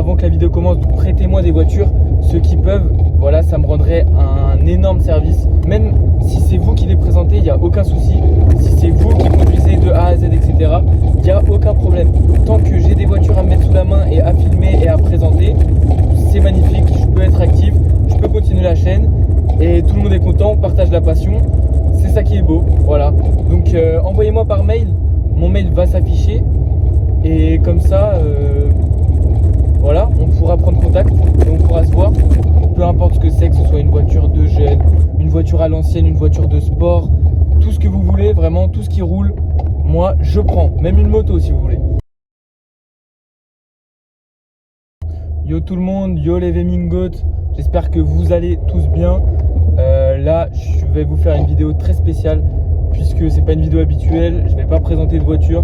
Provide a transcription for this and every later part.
avant que la vidéo commence, prêtez-moi des voitures, ceux qui peuvent. Voilà, ça me rendrait un énorme service. Même si c'est vous qui les présentez, il n'y a aucun souci. Si c'est vous qui conduisez de A à Z, etc., il n'y a aucun problème. Tant que j'ai des voitures à me mettre sous la main et à filmer et à présenter, c'est magnifique. Je peux être actif, je peux continuer la chaîne et tout le monde est content, on partage la passion. C'est ça qui est beau. Voilà. Donc envoyez-moi par mail. Mon mail va s'afficher. Et comme ça, voilà, on pourra prendre contact et on pourra se voir. Peu importe ce que c'est, que ce soit une voiture de jeune, une voiture à l'ancienne, une voiture de sport, tout ce que vous voulez, vraiment tout ce qui roule, moi je prends, même une moto si vous voulez. Yo tout le monde, yo les Vemingotes, j'espère que vous allez tous bien. Là je vais vous faire une vidéo très spéciale puisque c'est pas une vidéo habituelle, je vais pas présenter de voiture,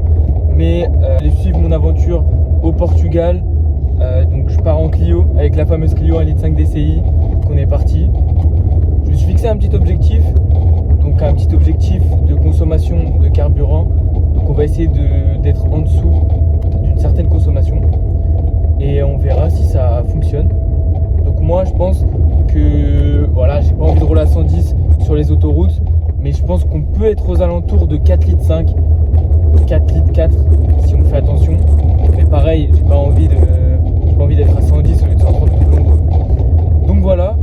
mais allez suivre mon aventure au Portugal. Donc je pars en Clio avec la fameuse Clio 1,5 litre DCI qu'on est parti. Je me suis fixé un petit objectif, donc un petit objectif de consommation de carburant. Donc on va essayer d'être en dessous d'une certaine consommation et on verra si ça fonctionne. Donc moi je pense que voilà, j'ai pas envie de rouler à 110 sur les autoroutes, mais je pense qu'on peut être aux alentours de 4,5 litres, 4 litres 4 si on fait attention. Mais pareil, j'ai pas envie d'être à 110 au lieu de 130 tout le long. Donc voilà,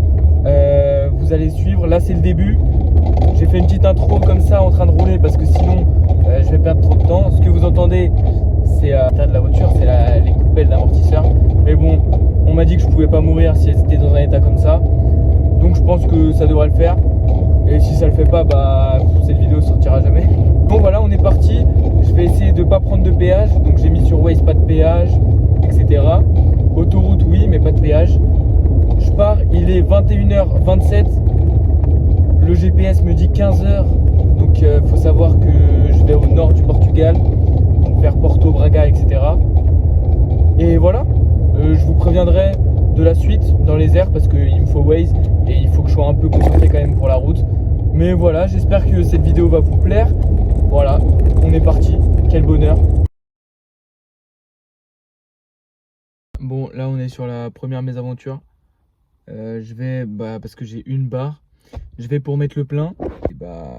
vous allez suivre. Là c'est le début. J'ai fait une petite intro comme ça en train de rouler parce que sinon je vais perdre trop de temps. Ce que vous entendez, c'est l'état de la voiture, c'est les coupelles d'amortisseur. Mais bon, on m'a dit que je pouvais pas mourir si elle était dans un état comme ça. Donc je pense que ça devrait le faire. Et si ça le fait pas, bah cette vidéo sortira jamais. Bon voilà, on est parti. Je vais essayer de pas prendre de péage. Donc j'ai mis sur Waze pas de péage, etc. Autoroute oui, mais pas de péage. Je pars, il est 21h27. Le GPS me dit 15h. Donc faut savoir que je vais au nord du Portugal, donc vers Porto, Braga, etc. Et voilà, je vous préviendrai de la suite dans les airs parce qu'il me faut Waze et il faut que je sois un peu concentré quand même pour la route. Mais voilà, j'espère que cette vidéo va vous plaire. Voilà, on est parti, quel bonheur. Bon, là on est sur la première mésaventure. Je vais, parce que j'ai une barre, je vais pour mettre le plein. Et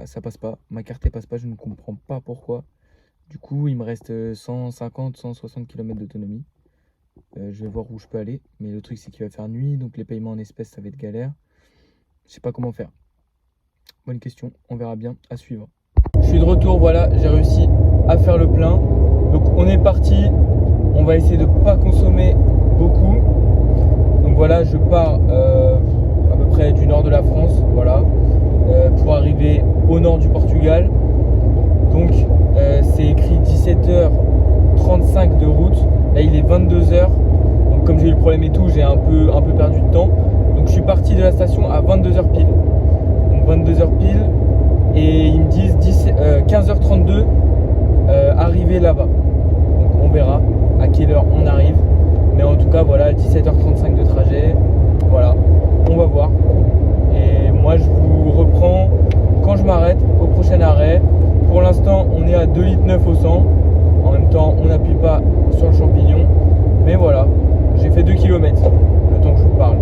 ça passe pas, ma carte elle passe pas, je ne comprends pas pourquoi. Du coup, il me reste 150-160 km d'autonomie. Je vais voir où je peux aller. Mais le truc, c'est qu'il va faire nuit, donc les paiements en espèces, ça va être galère. Je sais pas comment faire. Bonne question, on verra bien, à suivre. Je suis de retour, voilà, j'ai réussi à faire le plein. Donc on est parti, on va essayer de pas consommer beaucoup. Donc voilà, je pars à peu près du nord de la France, voilà, pour arriver au nord du Portugal. Donc c'est écrit 17h35 de route. Là il est 22h. Donc comme j'ai eu le problème et tout, j'ai un peu perdu de temps. Donc je suis parti de la station à 22h pile. Donc 22h pile. Et ils me disent 15h32 arriver là-bas. Donc on verra à quelle heure on arrive. Mais en tout cas voilà, 17h35 de trajet. Voilà, on va voir. Et moi je vous reprends quand je m'arrête au prochain arrêt. Pour l'instant on est à 2,9 litres au 100. En même temps on n'appuie pas sur le champignon. Mais voilà, j'ai fait 2 km le temps que je vous parle.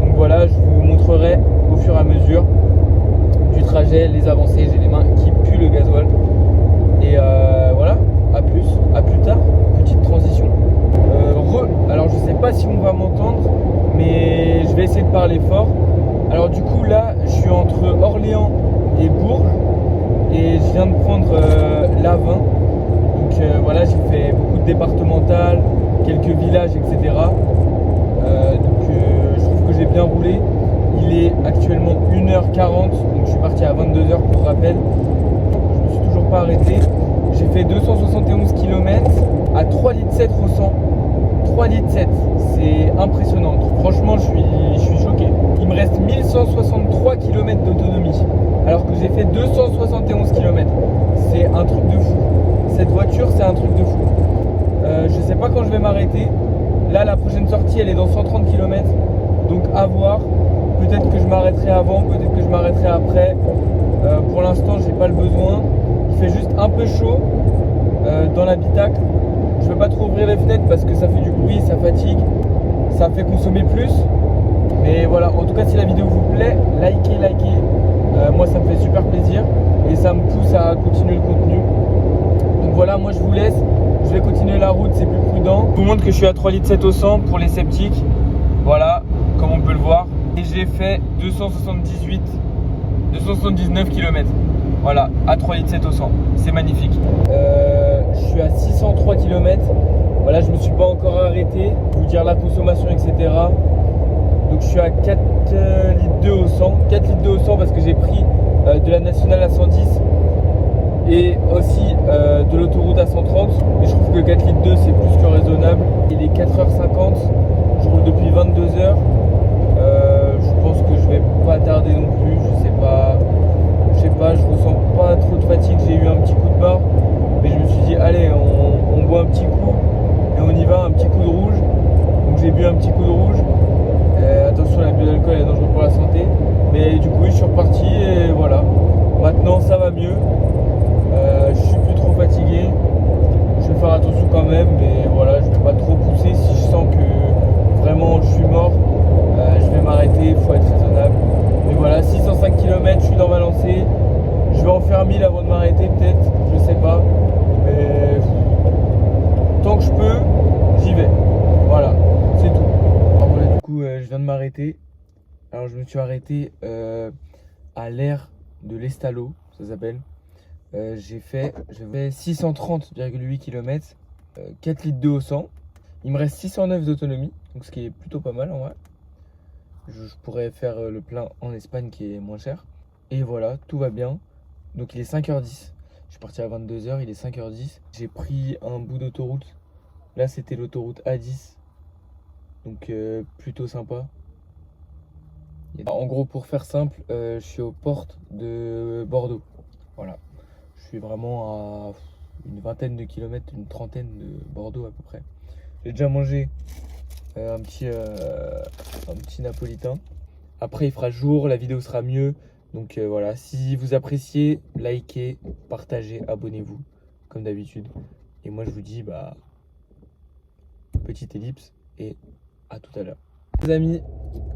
Donc voilà, je vous montrerai au fur et à mesure du trajet, les avancées. J'ai les mains qui puent le gasoil. Et voilà, à plus tard, petite transition. Alors je sais pas si on va m'entendre, mais je vais essayer de parler fort. Alors du coup là, je suis entre Orléans et Bourges et je viens de prendre l'A20. Donc voilà, j'ai fait beaucoup de départementales, quelques villages, etc. Je trouve que j'ai bien roulé. Il est actuellement 1h40, donc je suis parti à 22h pour rappel. Je me suis toujours pas arrêté. J'ai fait 271 km à 3,7 litres au 100. 3,7 litres, c'est impressionnant. Franchement, je suis choqué. Il me reste 1163 km d'autonomie, alors que j'ai fait 271 km. C'est un truc de fou. Cette voiture, c'est un truc de fou. Je sais pas quand je vais m'arrêter. Là, la prochaine sortie, elle est dans 130 km. Donc à voir. Peut-être que je m'arrêterai avant, peut-être que je m'arrêterai après. Pour l'instant, j'ai pas le besoin. Il fait juste un peu chaud dans l'habitacle. Je veux pas trop ouvrir les fenêtres parce que ça fait du bruit, ça fatigue. ça fait consommer plus. Mais voilà, en tout cas si la vidéo vous plaît, likez. Moi ça me fait super plaisir et ça me pousse à continuer le contenu. Donc voilà, moi je vous laisse, je vais continuer la route, c'est plus prudent. Je vous montre que je suis à 3,7 litres au 100 pour les sceptiques. Voilà, comme on peut le voir. Et j'ai fait 279 km. Voilà, à 3,7 litres au 100. C'est magnifique. Je suis à 603 km. Voilà, je me suis pas encore arrêté. Vous dire la consommation, etc. Donc je suis à 4 litres 2 au 100. 4 litres 2 au 100 parce que j'ai pris de la nationale à 110 et aussi de l'autoroute à 130. Mais je trouve que 4 litres 2 c'est plus que raisonnable. Il est 4h50. Je roule depuis 22h. Je pense que je vais pas tarder non plus. Je ressens pas trop de fatigue. J'ai eu un petit coup de barre, mais je me suis dit allez, on boit un petit coup et on y va, un petit coup de rouge. Donc j'ai bu un petit coup de rouge. Attention, l'abus d'alcool est dangereux pour la santé. Mais du coup, je suis reparti et voilà. Maintenant, ça va mieux. Je suis plus trop fatigué. Je vais faire attention quand même, mais voilà, je vais pas trop pousser. Si je sens que vraiment je suis mort, je vais m'arrêter. Il faut être raisonnable. Mais voilà, 605 km, je suis dans ma lancée. Je vais en faire 1000 avant de m'arrêter, peut-être. Je sais pas. Mais tant que je peux, j'y vais. Voilà, c'est tout. Alors voilà, du coup, je viens de m'arrêter. Alors, je me suis arrêté à l'aire de l'Estalo, ça s'appelle. J'avais 630,8 km, 4 litres 2 au 100. Il me reste 609 d'autonomie, donc ce qui est plutôt pas mal en vrai. Je pourrais faire le plein en Espagne qui est moins cher. Et voilà, tout va bien. Donc il est 5h10. Je suis parti à 22h, il est 5h10. J'ai pris un bout d'autoroute. Là c'était l'autoroute A10. Donc plutôt sympa. En gros, pour faire simple, je suis aux portes de Bordeaux. Voilà. Je suis vraiment à une vingtaine de kilomètres, une trentaine de Bordeaux à peu près. J'ai déjà mangé un petit napolitain. Après, il fera jour, la vidéo sera mieux. Donc voilà, si vous appréciez, likez, partagez, abonnez-vous, comme d'habitude. Et moi, je vous dis, petite ellipse et à tout à l'heure. Les amis,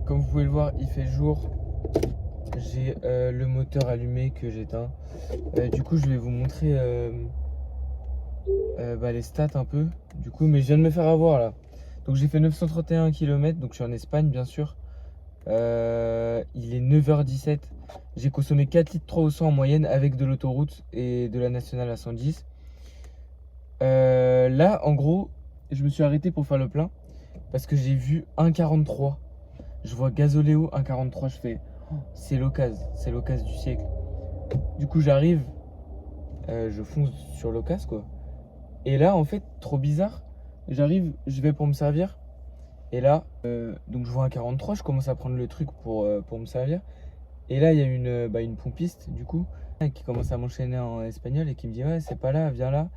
comme vous pouvez le voir, il fait jour. J'ai le moteur allumé que j'éteins. Du coup, je vais vous montrer les stats un peu. Du coup, mais je viens de me faire avoir là. Donc j'ai fait 931 km, donc je suis en Espagne bien sûr. Il est 9h17. J'ai consommé 4 litres 3 au 100 en moyenne avec de l'autoroute et de la nationale à 110. Là, en gros, je me suis arrêté pour faire le plein parce que j'ai vu 1,43. Je vois Gasoleo 1,43. Je fais, c'est l'occasion du siècle. Du coup, j'arrive, je fonce sur l'occasion quoi. Et là, en fait, trop bizarre. J'arrive, je vais pour me servir. Et là, donc je vois un 43, je commence à prendre le truc pour me servir. Et là, il y a une pompiste, du coup, qui commence à m'enchaîner en espagnol et qui me dit ouais, c'est pas là, viens là,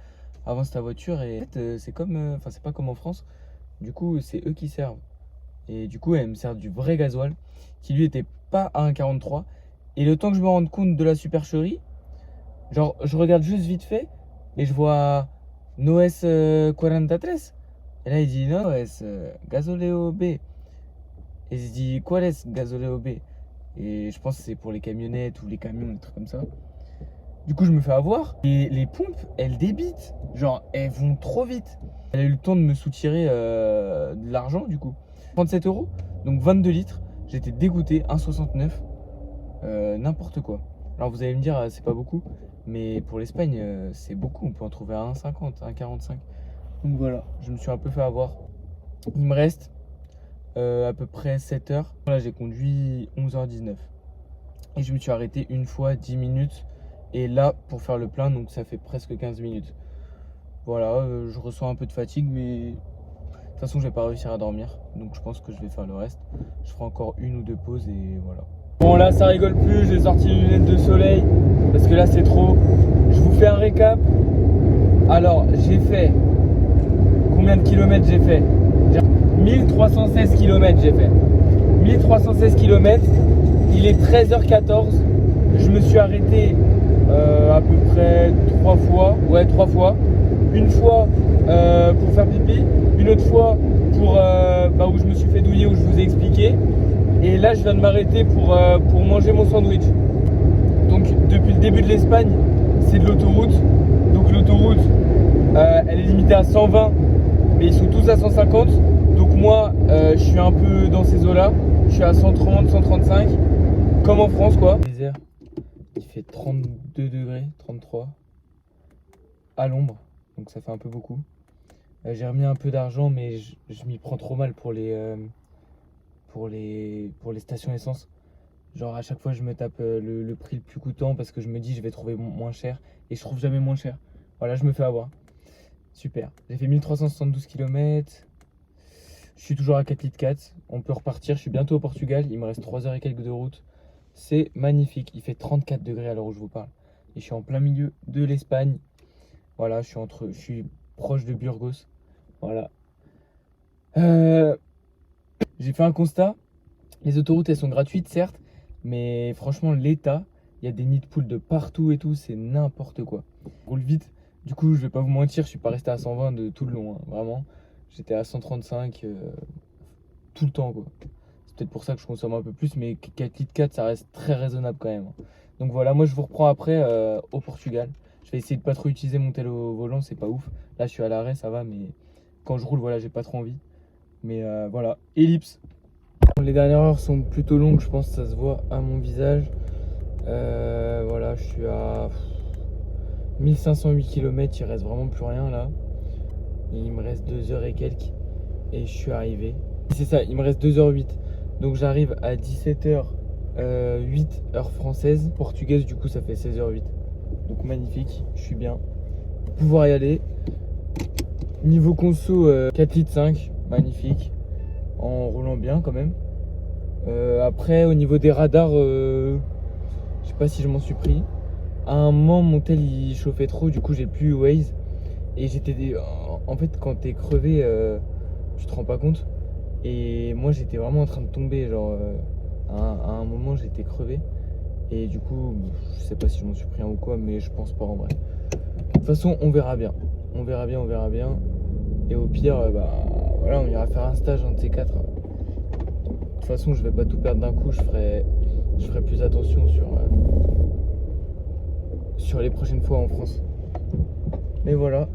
avance ta voiture. Et en fait, c'est comme, c'est pas comme en France. Du coup, c'est eux qui servent. Et du coup, elle me sert du vrai gasoil qui lui était pas à 1,43. Et le temps que je me rende compte de la supercherie, genre, je regarde juste vite fait et je vois Noes 43. Et là, il dit non, es Gasoleo B. Et je dis quoi est Gasoleo B? Et je pense que c'est pour les camionnettes ou les camions, des trucs comme ça. Du coup, je me fais avoir. Et les pompes, elles débitent. Genre, elles vont trop vite. Elle a eu le temps de me soutirer de l'argent, du coup. 37 €, donc 22 litres. J'étais dégoûté, 1,69. N'importe quoi. Alors, vous allez me dire, c'est pas beaucoup. Mais pour l'Espagne, c'est beaucoup. On peut en trouver à 1,50, 1,45. Donc voilà, je me suis un peu fait avoir. Il me reste à peu près 7 heures. Là, j'ai conduit 11h19. Et je me suis arrêté une fois 10 minutes. Et là, pour faire le plein, donc ça fait presque 15 minutes. Voilà, je ressens un peu de fatigue, mais de toute façon, je vais pas réussir à dormir. Donc je pense que je vais faire le reste. Je ferai encore une ou deux pauses et voilà. Bon, là, ça rigole plus. J'ai sorti les lunettes de soleil parce que là, c'est trop. Je vous fais un récap. Alors, j'ai fait... Combien de kilomètres j'ai fait? 1316 km j'ai fait. 1316 km. Il est 13h14. Je me suis arrêté à peu près 3 fois. Ouais, 3 fois. Une fois pour faire pipi. Une autre fois pour où je me suis fait Et là, je viens de m'arrêter pour manger mon sandwich. Donc, depuis le début de l'Espagne, c'est de l'autoroute. Donc, l'autoroute, elle est limitée à 120, mais ils sont tous à 150. Donc, moi, je suis un peu dans ces eaux-là. Je suis à 130, 135, comme en France, quoi. Désert, il fait 32 degrés, 33, à l'ombre. Donc, ça fait un peu beaucoup. J'ai remis un peu d'argent, mais je m'y prends trop mal pour les stations essence. Genre à chaque fois je me tape le prix le plus coûtant parce que je me dis je vais trouver moins cher et je trouve jamais moins cher. Voilà, je me fais avoir. Super. J'ai fait 1372 km. Je suis toujours à 4 litres 4. On peut repartir. Je suis bientôt au Portugal. Il me reste 3 heures et quelques de route. C'est magnifique. Il fait 34 degrés à l'heure où je vous parle. Et je suis en plein milieu de l'Espagne. Voilà, je suis proche de Burgos. Voilà. J'ai fait un constat. Les autoroutes, elles sont gratuites, certes, mais franchement, l'État, il y a des nids de poules de partout et tout, c'est n'importe quoi. On roule vite. Du coup, je vais pas vous mentir, je suis pas resté à 120 de tout le long, hein, vraiment. J'étais à 135 tout le temps, quoi. C'est peut-être pour ça que je consomme un peu plus, mais 4 litres 4, ça reste très raisonnable quand même, hein. Donc voilà, moi je vous reprends après au Portugal. Je vais essayer de pas trop utiliser mon tel au volant, c'est pas ouf. Là, je suis à l'arrêt, ça va, mais quand je roule, voilà, j'ai pas trop envie. Mais voilà, ellipse. Les dernières heures sont plutôt longues, je pense que ça se voit à mon visage. Voilà, je suis à 1508 km, il reste vraiment plus rien là. Il me reste 2 heures et quelques et je suis arrivé. C'est ça, il me reste 2h08. Donc j'arrive à 17h08 heure française. Portugaise, du coup, ça fait 16h08. Donc magnifique, je suis bien. Pouvoir y aller. Niveau conso, 4 litres 5, magnifique. En roulant bien quand même. Après, au niveau des radars, je sais pas si je m'en suis pris. À un moment, mon tel il chauffait trop, du coup j'ai plus Waze. Et en fait, quand t'es crevé, tu te rends pas compte. Et moi, j'étais vraiment en train de tomber. Genre, à un moment, j'étais crevé. Et du coup, je sais pas si je m'en suis pris un ou quoi, mais je pense pas en vrai. De toute façon, on verra bien. On verra bien, on verra bien. Et au pire, bah voilà, on ira faire un stage, un de ces quatre. De toute façon, je vais pas tout perdre d'un coup. Je ferai plus attention sur les prochaines fois en France. Mais voilà,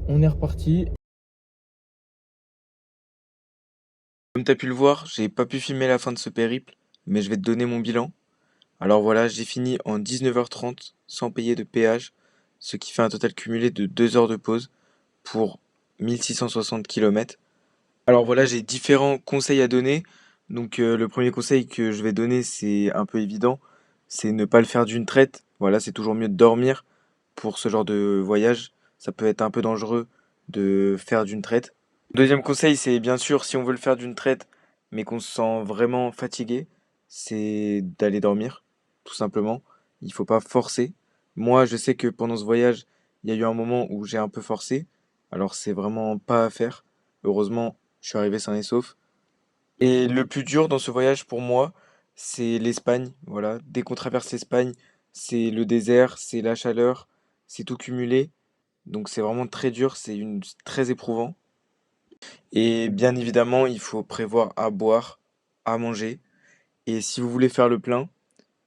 on est reparti. Comme tu as pu le voir, j'ai pas pu filmer la fin de ce périple, mais je vais te donner mon bilan. Alors voilà, j'ai fini en 19h30 sans payer de péage, ce qui fait un total cumulé de 2 heures de pause pour 1660 km. Alors voilà, j'ai différents conseils à donner. Donc le premier conseil que je vais donner, c'est un peu évident, c'est ne pas le faire d'une traite. Voilà, c'est toujours mieux de dormir pour ce genre de voyage. Ça peut être un peu dangereux de faire d'une traite. Deuxième conseil, c'est bien sûr si on veut le faire d'une traite, mais qu'on se sent vraiment fatigué, c'est d'aller dormir, tout simplement. Il faut pas forcer. Moi, je sais que pendant ce voyage, il y a eu un moment où j'ai un peu forcé. Alors c'est vraiment pas à faire. Heureusement, je suis arrivé sain et sauf. Et le plus dur dans ce voyage pour moi, c'est l'Espagne. Voilà, dès qu'on traverse l'Espagne, c'est le désert, c'est la chaleur, c'est tout cumulé. Donc c'est vraiment très dur, très éprouvant. Et bien évidemment, il faut prévoir à boire, à manger. Et si vous voulez faire le plein,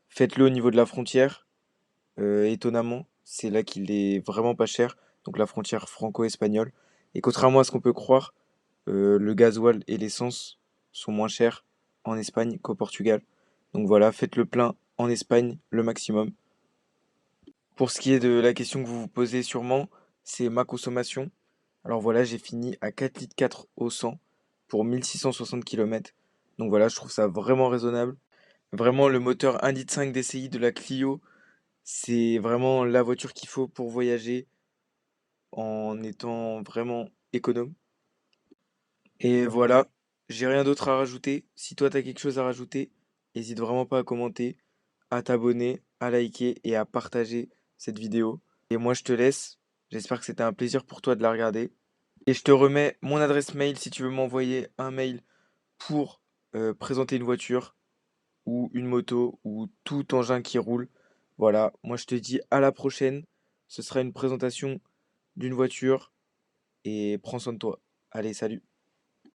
faites-le au niveau de la frontière. Étonnamment, c'est là qu'il est vraiment pas cher. Donc la frontière franco-espagnole. Et contrairement à ce qu'on peut croire, le gasoil et l'essence sont moins chers en Espagne qu'au Portugal. Donc voilà, faites le plein en Espagne le maximum. Pour ce qui est de la question que vous vous posez sûrement, c'est ma consommation. Alors voilà, j'ai fini à 4 litres 4 au 100 pour 1660 km. Donc voilà, je trouve ça vraiment raisonnable. Vraiment, le moteur 1 litre 5 DCI de la Clio, c'est vraiment la voiture qu'il faut pour voyager en étant vraiment économe. Et voilà, j'ai rien d'autre à rajouter. Si toi t'as quelque chose à rajouter, n'hésite vraiment pas à commenter, à t'abonner, à liker et à partager cette vidéo. Et moi je te laisse. J'espère que c'était un plaisir pour toi de la regarder. Et je te remets mon adresse mail si tu veux m'envoyer un mail pour présenter une voiture ou une moto ou tout engin qui roule. Voilà, moi je te dis à la prochaine. Ce sera une présentation d'une voiture et prends soin de toi. Allez, salut.